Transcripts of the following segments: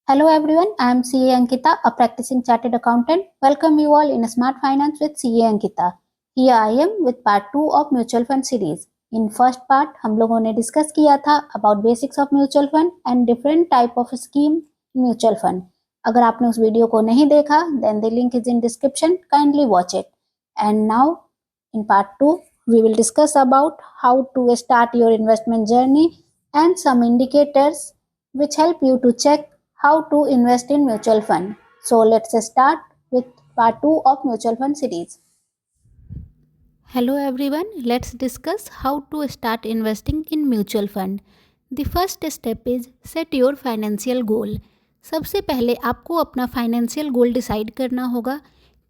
Hello everyone, I am CA Ankita, a practicing chartered accountant. Welcome you all in Smart Finance with CA Ankita. Here I am with part 2 of mutual fund series. In first part हम लोगों ने discuss किया था about basics of mutual fund and different type of scheme mutual fund. अगर आपने उस video को नहीं देखा then the link is in description, kindly watch it. And now in part 2 we will discuss about how to start your investment journey and some indicators which help you to check how to invest in mutual fund. So let's start with part 2 of mutual fund series. Hello everyone, let's discuss how to start investing in mutual fund. The first step is set your financial goal. सबसे पहले आपको अपना financial goal decide करना होगा.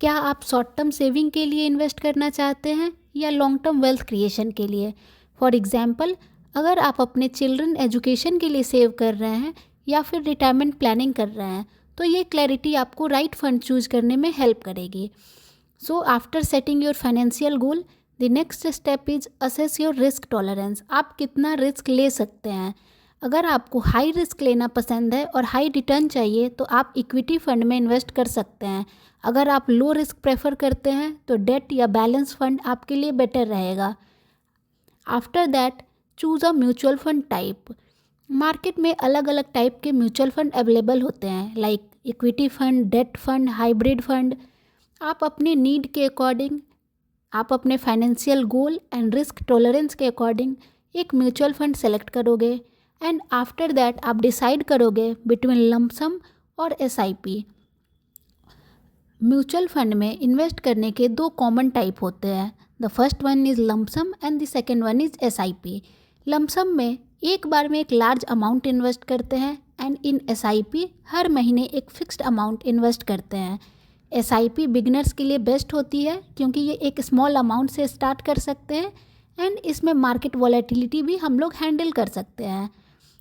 क्या आप short term saving के लिए इन्वेस्ट करना चाहते हैं या लॉन्ग टर्म वेल्थ क्रिएशन के लिए. फॉर एग्जाम्पल, अगर आप अपने चिल्ड्रन एजुकेशन के लिए सेव कर रहे हैं या फिर रिटायरमेंट प्लानिंग कर रहे हैं तो ये क्लैरिटी आपको राइट फंड चूज करने में हेल्प करेगी. So after setting your financial goal, the next step is assess your risk tolerance. आप कितना रिस्क ले सकते हैं. अगर आपको हाई रिस्क लेना पसंद है और हाई रिटर्न चाहिए तो आप इक्विटी फंड में इन्वेस्ट कर सकते हैं. अगर आप लो रिस्क प्रेफर करते हैं तो डेट या बैलेंस फंड आपके लिए बेटर रहेगा. After that choose a mutual fund type. Market में अलग अलग टाइप के म्यूचुअल फंड अवेलेबल होते हैं like equity fund, debt fund, hybrid fund. आप अपने नीड के अकॉर्डिंग, आप अपने financial goal and risk tolerance के अकॉर्डिंग एक म्यूचुअल फंड सेलेक्ट करोगे एंड आफ्टर दैट आप डिसाइड करोगे बिटवीन लमसम और एसआईपी. म्यूचुअल फंड में इन्वेस्ट करने के दो कॉमन टाइप होते हैं. The first one is lump sum and the second one is SIP. Lump sum में एक बार में एक लार्ज अमाउंट इन्वेस्ट करते हैं एंड इन एसआईपी हर महीने एक फिक्स्ड अमाउंट इन्वेस्ट करते हैं. एसआईपी बिगनर्स के लिए बेस्ट होती है क्योंकि ये एक स्मॉल अमाउंट से स्टार्ट कर सकते हैं एंड इसमें मार्केट वॉलेटिलिटी भी हम लोग हैंडल कर सकते हैं.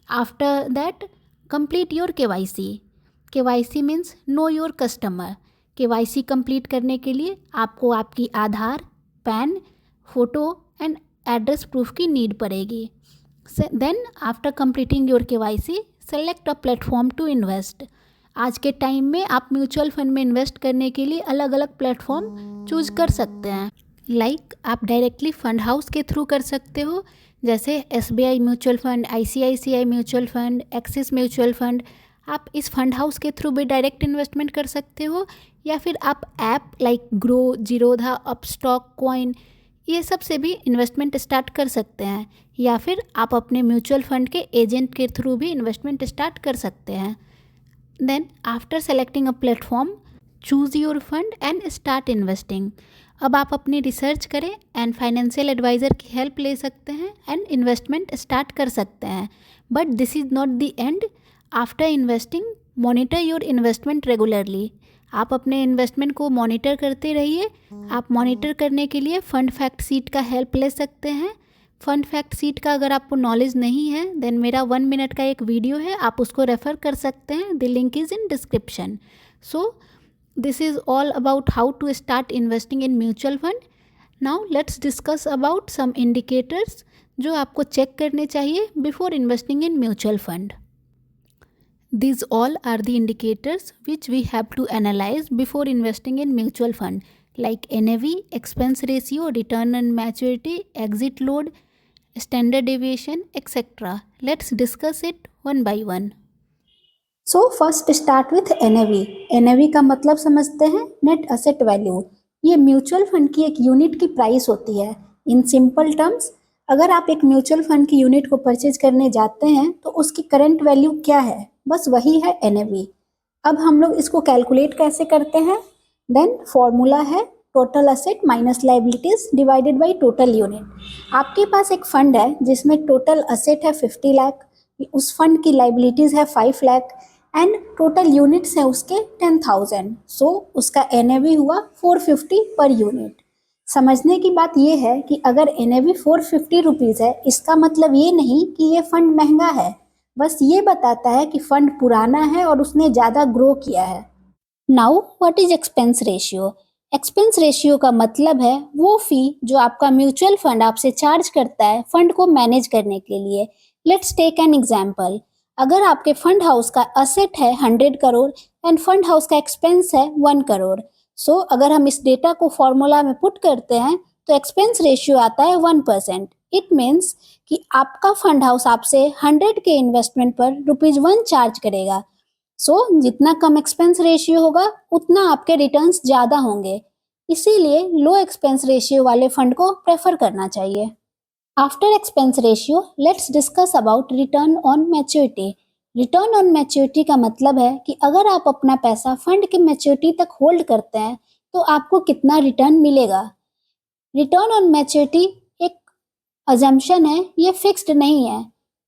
After that complete your KYC. KYC means know your customer. KYC complete करने के लिए आपको आपकी Aadhaar, PAN, photo and address proof की नीड पड़ेगी. Then after completing your KYC select a platform to invest. आज के टाइम में आप म्यूचुअल फंड में इन्वेस्ट करने के लिए अलग अलग प्लेटफॉर्म चूज कर सकते हैं. लाइक आप डायरेक्टली फंड हाउस के थ्रू कर सकते हो जैसे SBI mutual fund, ICICI mutual fund, axis mutual fund. आप इस फंड हाउस के थ्रू भी डायरेक्ट इन्वेस्टमेंट कर सकते हो या फिर आप app like grow, Zerodha, Upstox, coin ये सब से भी इन्वेस्टमेंट स्टार्ट कर सकते हैं या फिर आप अपने म्यूचुअल फंड के एजेंट के थ्रू भी इन्वेस्टमेंट स्टार्ट कर सकते हैं. Then after selecting a platform, choose your fund and start investing. अब आप अपनी रिसर्च करें एंड फाइनेंशियल एडवाइज़र की हेल्प ले सकते हैं एंड इन्वेस्टमेंट स्टार्ट कर सकते हैं. But this is not the end. After investing monitor your investment regularly. आप अपने इन्वेस्टमेंट को मॉनिटर करते रहिए. आप मॉनिटर करने के लिए फंड फैक्ट सीट का हेल्प ले सकते हैं. फंड फैक्ट सीट का अगर आपको नॉलेज नहीं है देन मेरा 1 मिनट का एक वीडियो है, आप उसको रेफ़र कर सकते हैं. The link is in description. So this is all about how to start investing in mutual fund. Now let's discuss about some indicators जो आपको चेक करने चाहिए before investing in mutual fund. These all are the indicators which we have to analyze before investing in mutual fund like NAV, expense ratio, return on maturity, exit load, standard deviation, etc. Let's discuss it one by one. So first start with NAV. NAV का मतलब समझते हैं net asset value. ये mutual fund की एक unit की price होती है. इन सिंपल टर्म्स अगर आप एक म्यूचुअल फंड की यूनिट को परचेज करने जाते हैं तो उसकी करंट वैल्यू क्या है, बस वही है NAV. अब हम लोग इसको कैलकुलेट कैसे करते हैं. देन फॉर्मूला है total asset minus liabilities divided by total unit. आपके पास एक फंड है जिसमें टोटल असेट है 50 लाख, उस फंड की लाइबिलिटीज है 5 लाख एंड टोटल यूनिट्स है उसके 10,000. सो उसका NAV हुआ 450 पर यूनिट. समझने की बात यह है कि अगर NAV 450 रुपीज़ है इसका मतलब ये नहीं कि ये फंड महंगा है, बस ये बताता है कि फंड पुराना है और उसने ज़्यादा ग्रो किया है. Now what is expense ratio. Expense ratio का मतलब है वो फी जो आपका म्यूचुअल फंड आपसे चार्ज करता है फंड को मैनेज करने के लिए. Let's take an example. अगर आपके फंड हाउस का असेट है 100 करोड़ एंड फंड हाउस का एक्सपेंस है 1 करोड़, सो अगर हम इस डेटा को फॉर्मूला में पुट करते हैं तो एक्सपेंस रेशियो आता है 1%। इट मीन्स कि आपका फंड हाउस आपसे 100 के इन्वेस्टमेंट पर ₹1 चार्ज करेगा। सो जितना कम एक्सपेंस रेशियो होगा उतना आपके रिटर्न्स ज़्यादा होंगे, इसीलिए लो एक्सपेंस रेशियो वाले फंड को प्रेफर करना चाहिए। After expense ratio let's discuss about return on maturity. Return on maturity का मतलब है कि अगर आप अपना पैसा फंड के मैच्योरिटी तक होल्ड करते हैं तो आपको कितना रिटर्न मिलेगा। रिटर्न ऑन मैच्योरिटी एक अजम्पशन है, ये फिक्स्ड नहीं है।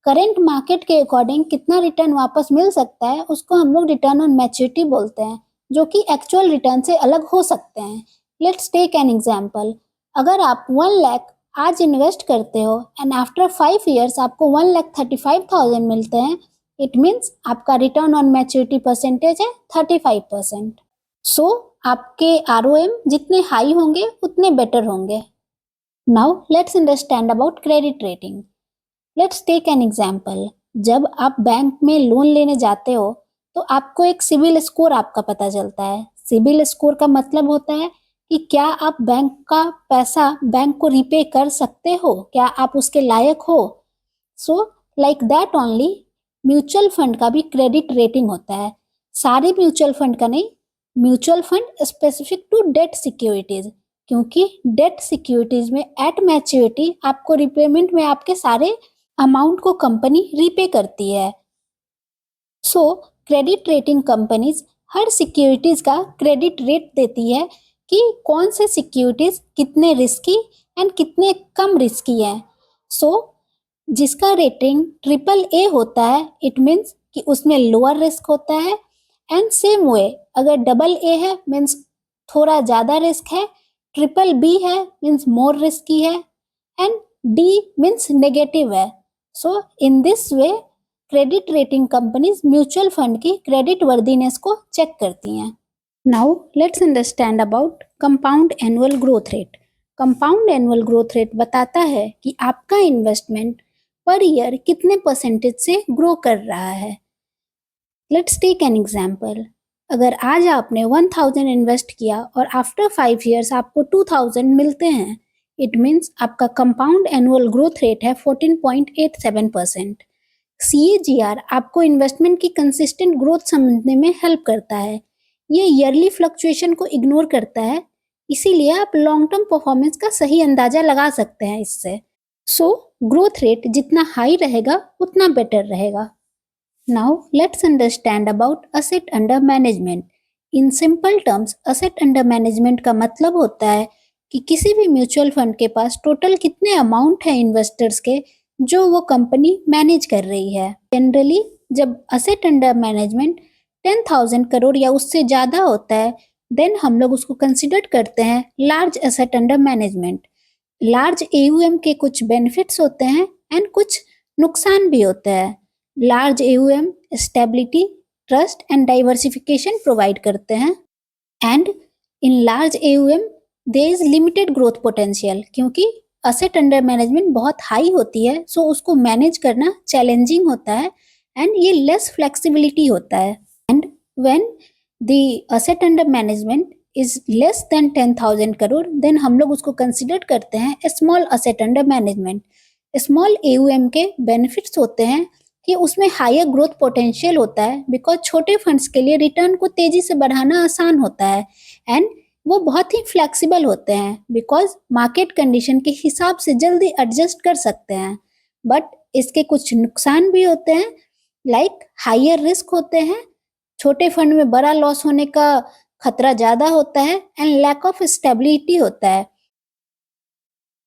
करंट मार्केट के अकॉर्डिंग कितना रिटर्न वापस मिल सकता है उसको हम लोग रिटर्न ऑन मैच्योरिटी बोलते हैं, जो कि एक्चुअल रिटर्न से अलग हो सकते हैं। Let's take an example. अगर आप 1 लाख आज इन्वेस्ट करते हो एंड आफ्टर 5 इयर्स आपको 1,35,000 मिलते हैं, इट मीन्स आपका रिटर्न ऑन मैच्योरिटी परसेंटेज है 35%। सो आपके ROM जितने हाई होंगे उतने बेटर होंगे। Now let's understand about credit rating. Let's take an example. जब आप बैंक में लोन लेने जाते हो तो आपको एक सिबिल स्कोर आपका पता चलता है। सिबिल स्कोर का मतलब होता है कि क्या आप बैंक का पैसा बैंक को रिपे कर सकते हो, क्या आप उसके लायक हो। So like that only mutual fund का भी क्रेडिट रेटिंग होता है। सारे म्यूचुअल फंड का नहीं, mutual fund specific to debt securities, क्योंकि डेट सिक्योरिटीज में एट मैच्योरिटी आपको रिपेमेंट में आपके सारे अमाउंट को कंपनी रीपे करती है। सो क्रेडिट रेटिंग कंपनीज हर सिक्योरिटीज का क्रेडिट रेट देती है कि कौन से सिक्योरिटीज कितने रिस्की एंड कितने कम रिस्की हैं। सो जिसका रेटिंग AAA होता है इट मीन्स कि उसमें लोअर रिस्क होता है, एंड सेम वे अगर AA है मीन्स थोड़ा ज़्यादा रिस्क है, BBB है मीन्स मोर रिस्की है, एंड D मीन्स नेगेटिव है। So in this way credit rating companies mutual fund की क्रेडिट वर्दीनेस को चेक करती हैं। Now let's understand about compound annual growth rate. Compound annual growth rate बताता है कि आपका इन्वेस्टमेंट पर ईयर कितने परसेंटेज से ग्रो कर रहा है। Let's take an example. अगर आज आपने 1000 इन्वेस्ट किया और आफ्टर 5 ईयर्स आपको 2000 मिलते हैं, इट मीन्स आपका कंपाउंड एनुअल ग्रोथ रेट है 14.87%। CAGR आपको इन्वेस्टमेंट की कंसिस्टेंट ग्रोथ समझने में हेल्प करता है। ये ईयरली फ्लक्चुएशन को इग्नोर करता है, इसीलिए आप लॉन्ग टर्म परफॉर्मेंस का सही अंदाजा लगा सकते हैं इससे। सो ग्रोथ रेट जितना हाई रहेगा उतना बेटर रहेगा। Now let's understand about asset under management. In simple terms asset under management का मतलब होता है कि किसी भी म्यूचुअल फंड के पास टोटल कितने अमाउंट है इन्वेस्टर्स के जो वो कंपनी मैनेज कर रही है। जनरली जब असेट अंडर मैनेजमेंट 10,000 करोड़ या उससे ज़्यादा होता है देन हम लोग उसको कंसिडर करते हैं large asset under management. Large AUM के कुछ बेनिफिट्स होते हैं एंड कुछ नुकसान भी होते हैं। Large AUM stability, trust and diversification provide करते हैं, and in large AUM there is limited growth potential, क्योंकि असेट अंडर मैनेजमेंट बहुत हाई होती है सो उसको मैनेज करना चैलेंजिंग होता है एंड ये लेस फ्लेक्सिबिलिटी होता है। And when the asset under management is less than 10,000 crore then हम लोग उसको कंसिडर करते हैं small asset under management. Small AUM के बेनिफिट्स होते हैं कि उसमें हायर ग्रोथ पोटेंशियल होता है बिकॉज छोटे फंड्स के लिए रिटर्न को तेजी से बढ़ाना आसान होता है, एंड वो बहुत ही फ्लेक्सिबल होते हैं बिकॉज मार्केट कंडीशन के हिसाब से जल्दी एडजस्ट कर सकते हैं। बट इसके कुछ नुकसान भी होते हैं, लाइक हायर रिस्क होते हैं, छोटे फंड में बड़ा लॉस होने का खतरा ज़्यादा होता है, एंड लैक ऑफ स्टेबिलिटी होता है।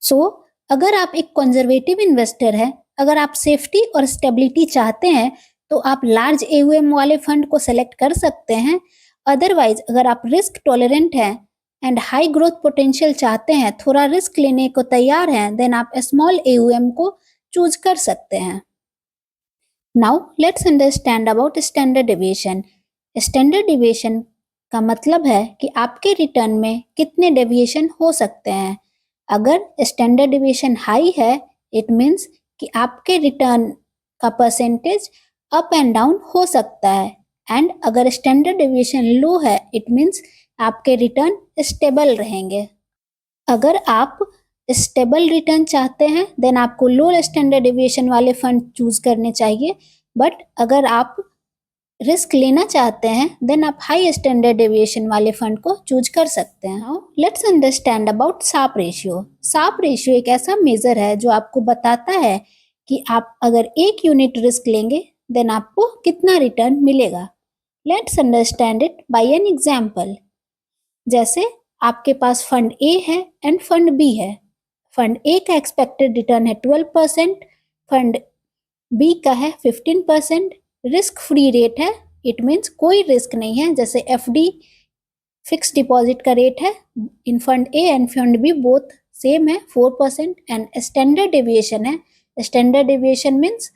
सो अगर आप एक कंजर्वेटिव इन्वेस्टर हैं, अगर आप सेफ्टी और स्टेबिलिटी चाहते हैं तो आप लार्ज AUM वाले फंड को सेलेक्ट कर सकते हैं। अदरवाइज अगर आप रिस्क टॉलरेंट हैं एंड हाई ग्रोथ पोटेंशियल चाहते हैं, थोड़ा रिस्क लेने को तैयार हैं, देन आप स्मॉल AUM को चूज कर सकते हैं। Now let's understand about standard deviation. Standard deviation का मतलब है कि आपके रिटर्न में कितने डेविएशन हो सकते हैं। अगर स्टैंडर्ड डेविएशन हाई है इट मीन्स कि आपके रिटर्न का परसेंटेज अप एंड डाउन हो सकता है। एंड अगर स्टैंडर्ड डेविएशन लो है, इट मीन्स आपके रिटर्न स्टेबल रहेंगे। अगर आप स्टेबल रिटर्न चाहते हैं देन आपको लो स्टैंडर्ड डेविएशन वाले फंड चूज करने चाहिए। बट अगर आप रिस्क लेना चाहते हैं देन आप हाई स्टैंडर्ड डेविएशन वाले फंड को चूज कर सकते हैं। Now let's understand about sharpe ratio. Sharpe ratio एक ऐसा मेजर है जो आपको बताता है कि आप अगर 1 यूनिट रिस्क लेंगे देन आपको कितना रिटर्न मिलेगा। Let's understand it by an example. जैसे आपके पास फंड ए है एंड फंड बी है। फंड ए का एक्सपेक्टेड रिटर्न है 12%, फंड बी का है 15%। रिस्क फ्री रेट है, इट मीन्स कोई रिस्क नहीं है। जैसे एफडी फिक्स डिपॉजिट का रेट है in fund A and fund B both same है 4%। एंड स्टैंडर्ड डेविएशन है, स्टैंडर्ड डेविएशन मीन्स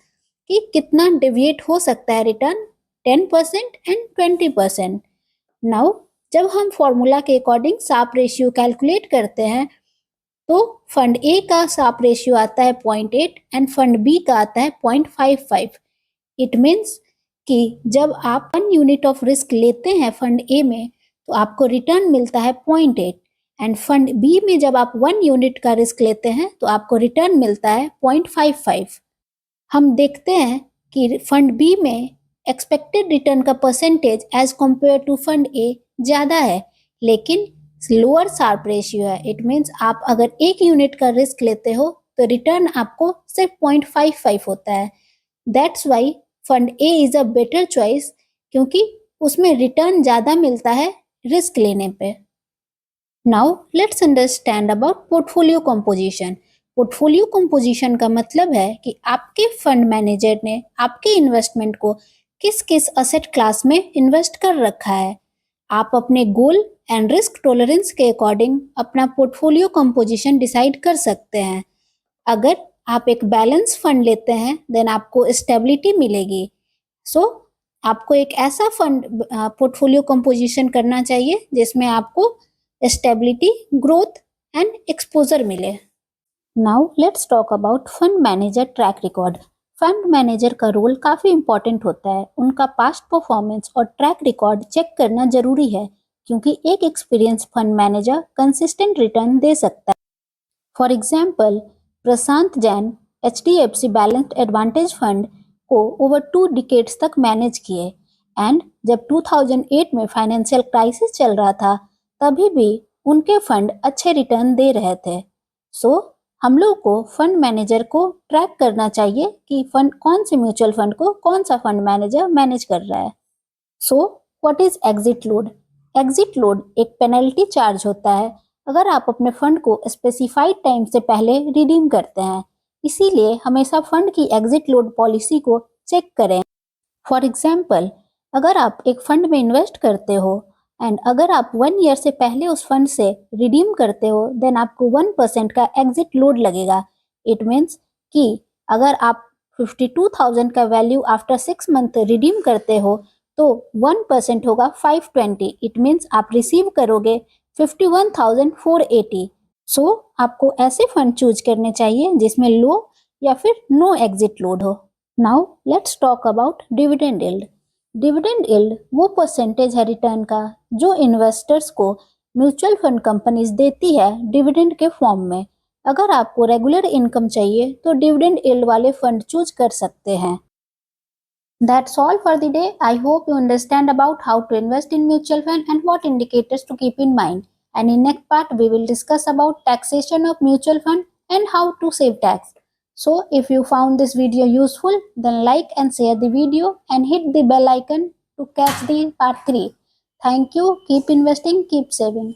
कि कितना डेविएट हो सकता है रिटर्न, 10% एंड 20%। नाउ जब हम फॉर्मूला के अकॉर्डिंग साप रेशियो कैलकुलेट करते हैं तो फंड ए का साप रेशियो आता है 0.8 एंड फंड बी का आता है 0.55। इट मीन्स कि जब आप 1 यूनिट ऑफ रिस्क लेते हैं फंड ए में तो आपको रिटर्न मिलता है 0.8 एंड फंड बी में जब आप 1 यूनिट का रिस्क लेते हैं तो आपको रिटर्न मिलता है 0.55। हम देखते हैं कि फंड बी में एक्सपेक्टेड रिटर्न का percentage as compare to fund A ज़्यादा है लेकिन लोअर शार्प रेशियो है। इट मीन्स आप अगर 1 यूनिट का रिस्क लेते हो तो रिटर्न आपको सिर्फ 0.55 होता है। That's why fund A is a better choice, क्योंकि उसमें रिटर्न ज़्यादा मिलता है रिस्क लेने पे। Now let's understand about portfolio composition. Portfolio composition का मतलब है कि आपके फंड मैनेजर ने आपके इन्वेस्टमेंट को किस किस असेट क्लास में इन्वेस्ट कर रखा है। आप अपने गोल एंड रिस्क टॉलरेंस के अकॉर्डिंग अपना पोर्टफोलियो कंपोजिशन डिसाइड कर सकते हैं। अगर आप एक बैलेंस फंड लेते हैं देन आपको स्टेबिलिटी मिलेगी। सो आपको एक ऐसा फंड पोर्टफोलियो कंपोजिशन करना चाहिए जिसमें आपको स्टेबिलिटी, ग्रोथ एंड एक्सपोजर मिले। Now let's talk about fund manager track record. Fund manager का रोल काफ़ी इंपॉर्टेंट होता है। उनका पास्ट परफॉर्मेंस और ट्रैक रिकॉर्ड चेक करना जरूरी है क्योंकि एक experience fund manager consistent return दे सकता है। For example, Prashant Jain HDFC balanced advantage fund को ओवर 2 डिकेड्स तक मैनेज किए एंड जब 2008 में फाइनेंशियल क्राइसिस चल रहा था तभी भी उनके फंड अच्छे रिटर्न दे रहे थे। सो हम लोग को फंड मैनेजर को ट्रैक करना चाहिए कि फंड कौन से म्यूचुअल फंड को कौन सा फंड मैनेजर मैनेज कर रहा है। So what is exit load? Exit load एक पेनल्टी चार्ज होता है अगर आप अपने फंड को स्पेसिफाइड टाइम से पहले रिडीम करते हैं। इसीलिए हमेशा फंड की एग्जिट लोड पॉलिसी को चेक करें। फॉर एग्जाम्पल, अगर आप एक फंड में इन्वेस्ट करते हो एंड अगर आप 1 ईयर से पहले उस फंड से रिडीम करते हो देन आपको 1% का एग्जिट लोड लगेगा। इट मीन्स कि अगर आप 52,000 का वैल्यू आफ्टर 6 मंथ रिडीम करते हो तो 1% होगा 520। इट मीन्स आप रिसीव करोगे 51,480। सो आपको ऐसे फंड चूज करने चाहिए जिसमें लो या फिर नो एग्जिट लोड हो। Now let's talk about dividend yield. Dividend yield वो परसेंटेज है रिटर्न का जो इन्वेस्टर्स को म्यूचुअल फंड कंपनीज देती है डिविडेंड के फॉर्म में। अगर आपको रेगुलर इनकम चाहिए तो डिविडेंड यील्ड वाले फंड चूज कर सकते हैं। That's all for the day. I hope you understand about how to invest in mutual fund and what indicators to keep in mind. And in next part, we will discuss about taxation of mutual fund and how to save tax. So if you found this video useful, then like and share the video and hit the bell icon to catch the part 3. Thank you. Keep investing, keep saving.